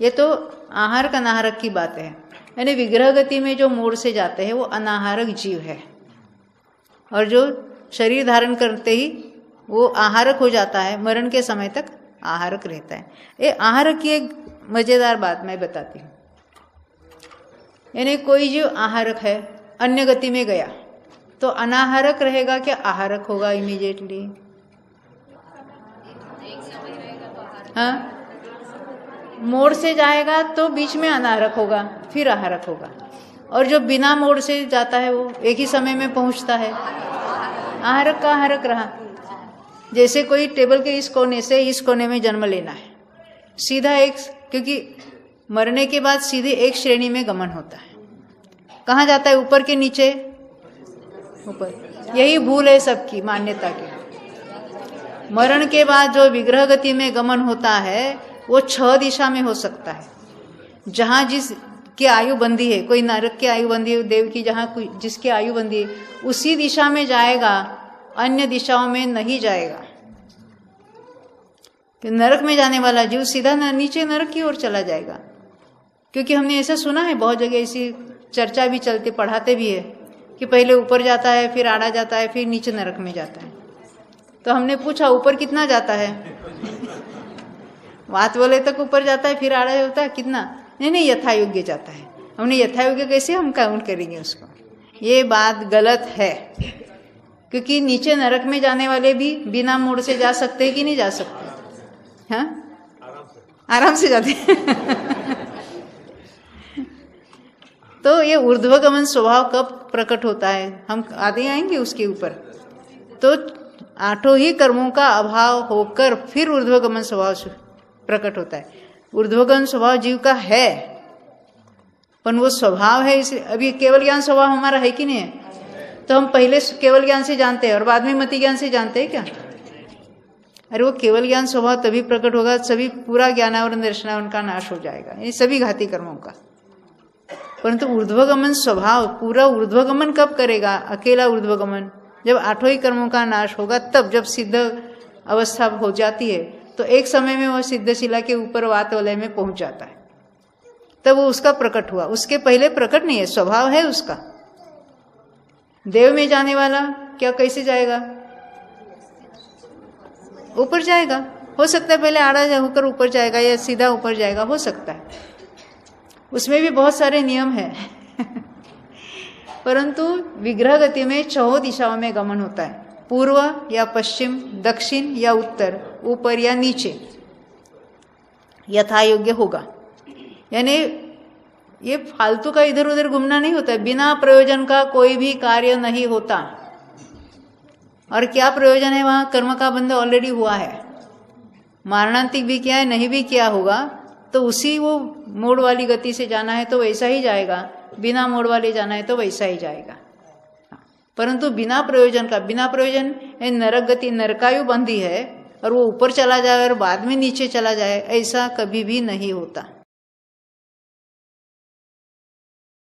ये तो आहारक अनाहारक की बात है। यानी विग्रह गति में जो मोड़ से जाते हैं वो अनाहारक जीव है, और जो शरीर धारण करते ही वो आहारक हो जाता है, मरण के समय तक आहारक रहता है। ये आहारक की एक मजेदार बात मैं बताती हूँ। यानी कोई जीव आहारक है, अन्य गति में गया तो अनाहारक रहेगा क्या आहारक होगा इमीडिएटली? हाँ, मोड़ से जाएगा तो बीच में अनाहारक होगा, फिर आहारक होगा। और जो बिना मोड़ से जाता है वो एक ही समय में पहुंचता है, आहारक का आहारक रहा। जैसे कोई टेबल के इस कोने से इस कोने में जन्म लेना है, सीधा एक, क्योंकि मरने के बाद सीधे एक श्रेणी में गमन होता है। कहाँ जाता है? ऊपर के नीचे? ऊपर। यही भूल है सबकी मान्यता की। मरण के बाद जो विग्रह गति में गमन होता है वो 6 दिशा में हो सकता है। जहाँ जिस की आयु बंधी है, कोई नरक की आयु बंधी है, देव की जहाँ जिसकी आयु बंधी है उसी दिशा में जाएगा, अन्य दिशाओं में नहीं जाएगा। कि नरक में जाने वाला जीव सीधा नीचे नरक की ओर चला जाएगा। क्योंकि हमने ऐसा सुना है, बहुत जगह ऐसी चर्चा भी चलती, पढ़ाते भी है कि पहले ऊपर जाता है, फिर आड़ा जाता है, फिर नीचे नरक में जाता है। तो हमने पूछा ऊपर कितना जाता है? बात बोले तक ऊपर जाता है, फिर आड़ा जाता है, कितना? नहीं, यथा योग्य जाता है। हमने यथा योग्य कैसे हम काउंट करेंगे उसको? ये बात गलत है, क्योंकि नीचे नरक में जाने वाले भी बिना मोड़ से जा सकते हैं कि नहीं जा सकते? हाँ, आराम से जाते हैं। तो ये ऊर्ध्वगमन स्वभाव कब प्रकट होता है? हम आगे आएंगे उसके ऊपर। तो 8 ही कर्मों का अभाव होकर फिर ऊर्ध्वगमन स्वभाव प्रकट होता है। ऊर्ध्वगमन स्वभाव जीव का है, पर वो स्वभाव है। इसे अभी केवल ज्ञान स्वभाव हमारा है कि नहीं है? तो हम पहले केवल ज्ञान से जानते हैं और बाद में मति ज्ञान से जानते हैं क्या? अरे वो केवल ज्ञान स्वभाव तभी प्रकट होगा, सभी पूरा ज्ञानावरण दर्शनावरण का नाश हो जाएगा, ये सभी घाती कर्मों का। परंतु ऊर्ध्वगमन स्वभाव पूरा ऊर्ध्वगमन कब करेगा? अकेला ऊर्ध्वगमन जब 8 ही कर्मों का नाश होगा, तब जब सिद्ध अवस्था हो जाती है तो एक समय में वह सिद्ध शिला के ऊपर वात वलय में पहुंच जाता है, तब वो उसका प्रकट हुआ। उसके पहले प्रकट नहीं है, स्वभाव है उसका। देव में जाने वाला क्या कैसे जाएगा? ऊपर जाएगा। हो सकता है पहले आड़ा होकर ऊपर जाएगा या सीधा ऊपर जाएगा, हो सकता है। उसमें भी बहुत सारे नियम है। परंतु विग्रह गति में 6 दिशाओं में गमन होता है, पूर्व या पश्चिम, दक्षिण या उत्तर, ऊपर या नीचे, यथा योग्य होगा। यानी ये फालतू का इधर उधर घूमना नहीं होता है, बिना प्रयोजन का कोई भी कार्य नहीं होता। और क्या प्रयोजन है? वहां कर्म का बंध ऑलरेडी हुआ है, मारणांतिक भी किया है, नहीं भी किया होगा, तो उसी वो मोड़ वाली गति से जाना है तो वैसा ही जाएगा, बिना मोड़ वाले जाना है तो वैसा ही जाएगा। परंतु बिना प्रयोजन का, बिना प्रयोजन नरक गति, नरकायु बंधी है और वो ऊपर चला जाए और बाद में नीचे चला जाए, ऐसा कभी भी नहीं होता।